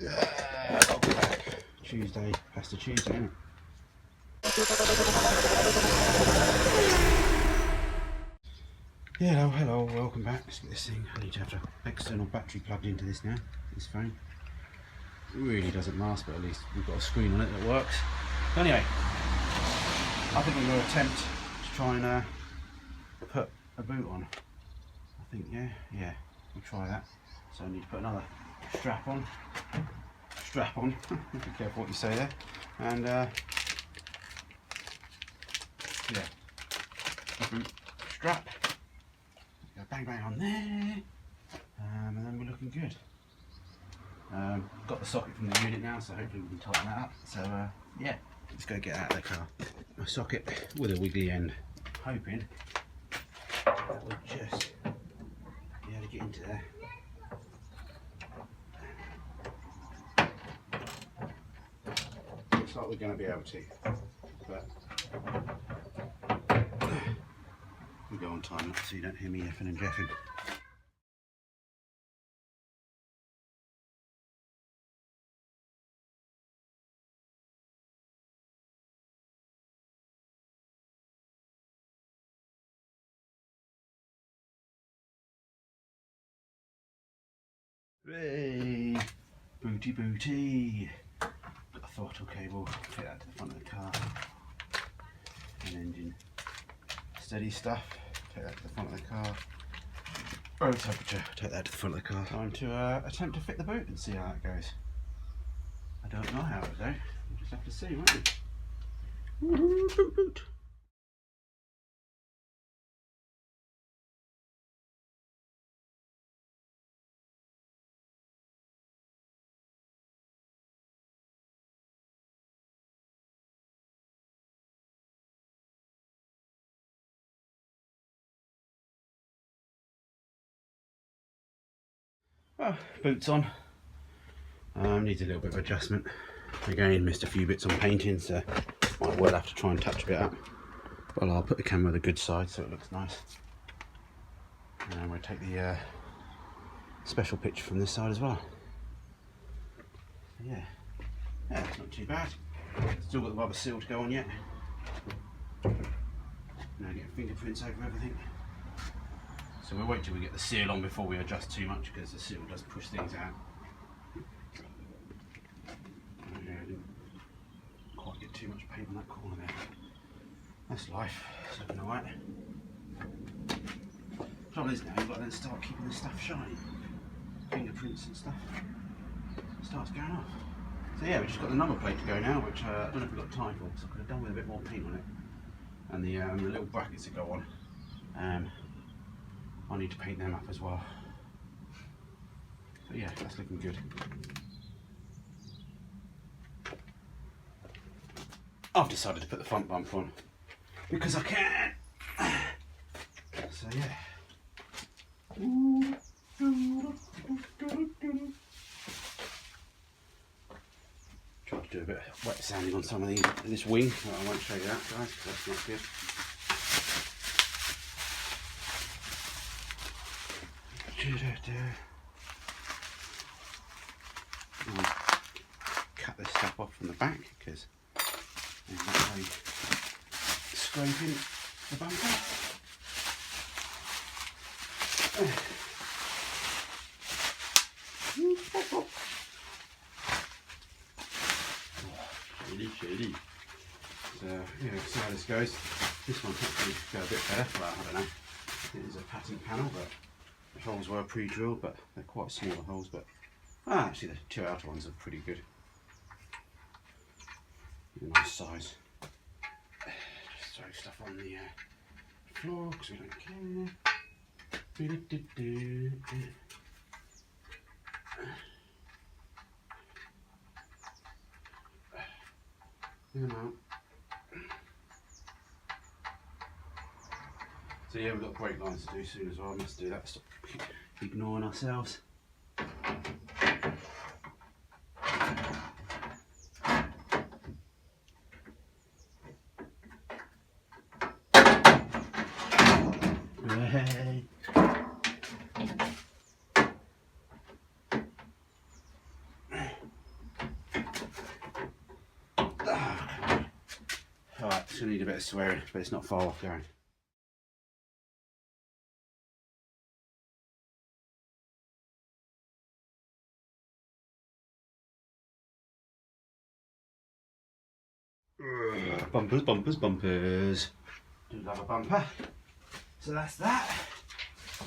I'll be back. Tuesday, Pasta Tuesday, isn't it? Yeah, hello, welcome back. Let's get this thing. I need to have an external battery plugged into this now. This phone. It really doesn't last, but at least we've got a screen on it that works. So anyway, I think we're going to attempt to try and put a boot on. I think, yeah, we'll try that. So I need to put another strap on. Be careful what you say there. And yeah, a boot strap. Go bang bang on there, and then we're looking good. Got the socket from the unit now, so hopefully we can tighten that up. So yeah, let's go get out of the car. My socket with a wiggly end, hoping that we'll just be able to get into there. Looks like we're going to be able to, but we go on time so you don't hear me effing and jeffing. Hey, booty. Got a throttle cable, fit that to the front of the car. An engine steady stuff, take that to the front of the car. Road temperature, take that to the front of the car. Time to attempt to fit the boot and see how that goes. I don't know how it'll go, we'll just have to see, won't we? Boot. Well, boot's on. Needs a little bit of adjustment. Again, missed a few bits on painting, so might well have to try and touch a bit up. Well, I'll put the camera the good side so it looks nice. And we'll take the special picture from this side as well. Yeah, it's not too bad. Still got the rubber seal to go on yet. Now get fingerprints over everything. So we'll wait till we get the seal on before we adjust too much, because the seal does push things out. Yeah, I didn't quite get too much paint on that corner there. That's life, it's looking alright. Trouble is now, you've got to then start keeping the stuff shiny. Fingerprints and stuff. It starts going off. So yeah, we've just got the number plate to go now, which I don't know if we've got time for, because I could have done with a bit more paint on it. And the little brackets that go on. I need to paint them up as well. So yeah, that's looking good. I've decided to put the front bumper on because I can. So yeah. Try to do a bit of wet sanding on some of this wing. I won't show you that, guys, because that's not good. Cut this stuff off from the back, because that way scraping the bumper. Shady. So yeah, we'll see how this goes. This one hopefully go a bit better. Well, I don't know. It is a pattern panel, but the holes were pre-drilled, but they're quite small holes. But actually, the two outer ones are pretty good. Nice size. Just throw stuff on the floor because we don't care. So yeah, we've got brake lines to do soon as well. I must do that. Stop ignoring ourselves. Hey. It's going to need a bit of swearing, but it's not far off going. Bumpers, bumpers, bumpers. Do love a bumper. So that's that.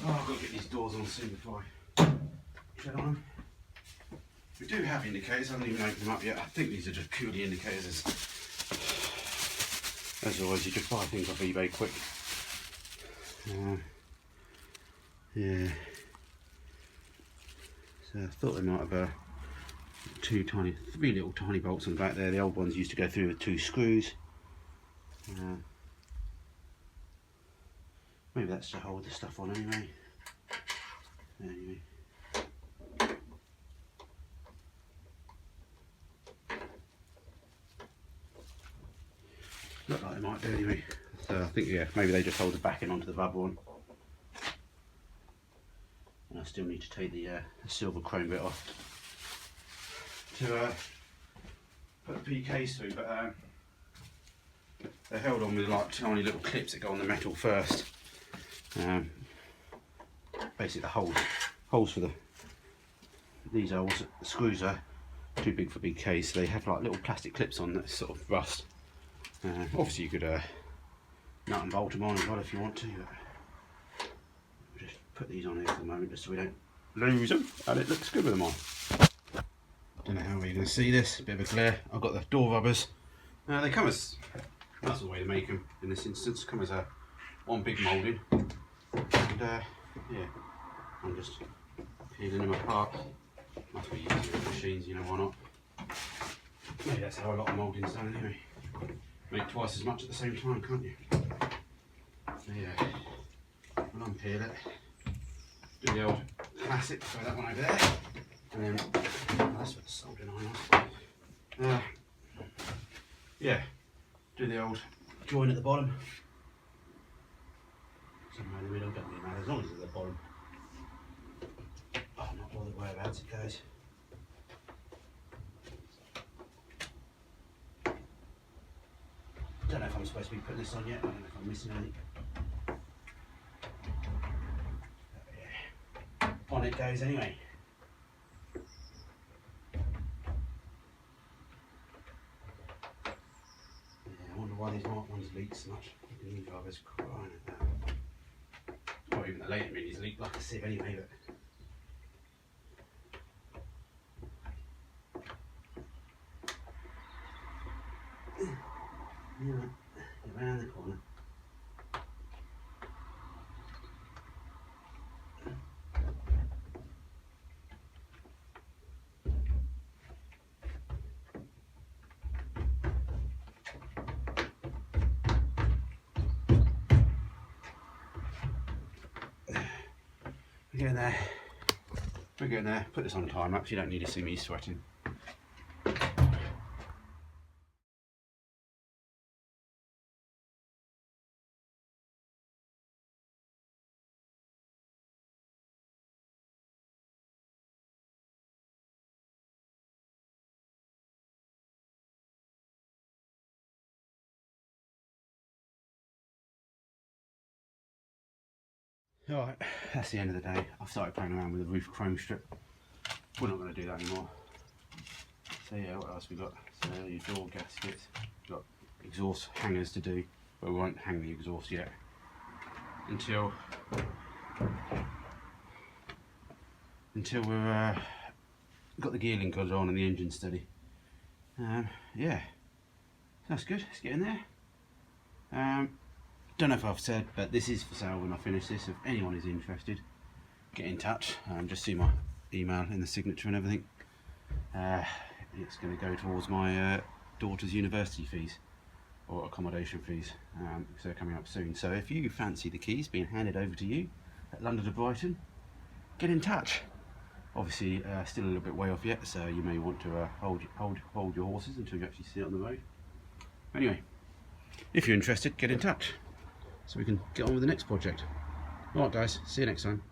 Oh, I've got to get these doors on soon before I get on them. We do have indicators, I haven't even opened them up yet. I think these are just purely indicators. As always, you just buy things off eBay quick. Yeah. So I thought they might have three little tiny bolts on the back there. The old ones used to go through with 2 screws. Maybe that's to hold the stuff on anyway. Look like they might do anyway. So I think, yeah, maybe they just hold the backing onto the rubber one. And I still need to take the silver chrome bit off to put the PKs through, but they're held on with like tiny little clips that go on the metal first. Basically the holes for these holes, the screws are too big for PKs, so they have like little plastic clips on that sort of rust. Obviously you could nut and bolt them on as well if you want to, but we'll just put these on here for the moment just so we don't lose them, and it looks good with them on. Don't know how you're going to see this, a bit of a glare. I've got the door rubbers. They come as, that's the way to make them in this instance, come as one big moulding. And yeah, I'm just peeling them apart. Must be easier with machines, you know, why not? Maybe that's how a lot of moulding's done anyway. Make twice as much at the same time, can't you? So yeah, we'll unpeel it. Do the old classic, throw that one over there. And then, that's what the soldering iron was. Yeah, do the old join at the bottom. Somewhere in the middle, don't really matter, as long as it's at the bottom. I'm not bothered whereabouts it goes. Don't know if I'm supposed to be putting this on yet, I don't know if I'm missing anything. Yeah. On it goes anyway. Yeah, I wonder why these marked ones leak so much. The new driver's crying at that. Or even the later minis leak like a sieve anyway, but yeah, around the corner. We're getting there. We're getting there. Put this on time lapse, you don't need to see me sweating. Alright, that's the end of the day. I've started playing around with the roof chrome strip. We're not going to do that anymore. So yeah, what else we got? So your door gaskets, we've got exhaust hangers to do, but we won't hang the exhaust yet until we've got the gear link on and the engine steady. Yeah, that's good. Let's get in there. Don't know if I've said, but this is for sale when I finish this. If anyone is interested, get in touch. Just see my email in the signature and everything. It's going to go towards my daughter's university fees or accommodation fees, because they're coming up soon. So if you fancy the keys being handed over to you at London to Brighton, get in touch. Obviously, still a little bit way off yet, so you may want to hold your horses until you actually see it on the road. Anyway, if you're interested, get in touch so we can get on with the next project. Alright guys, see you next time.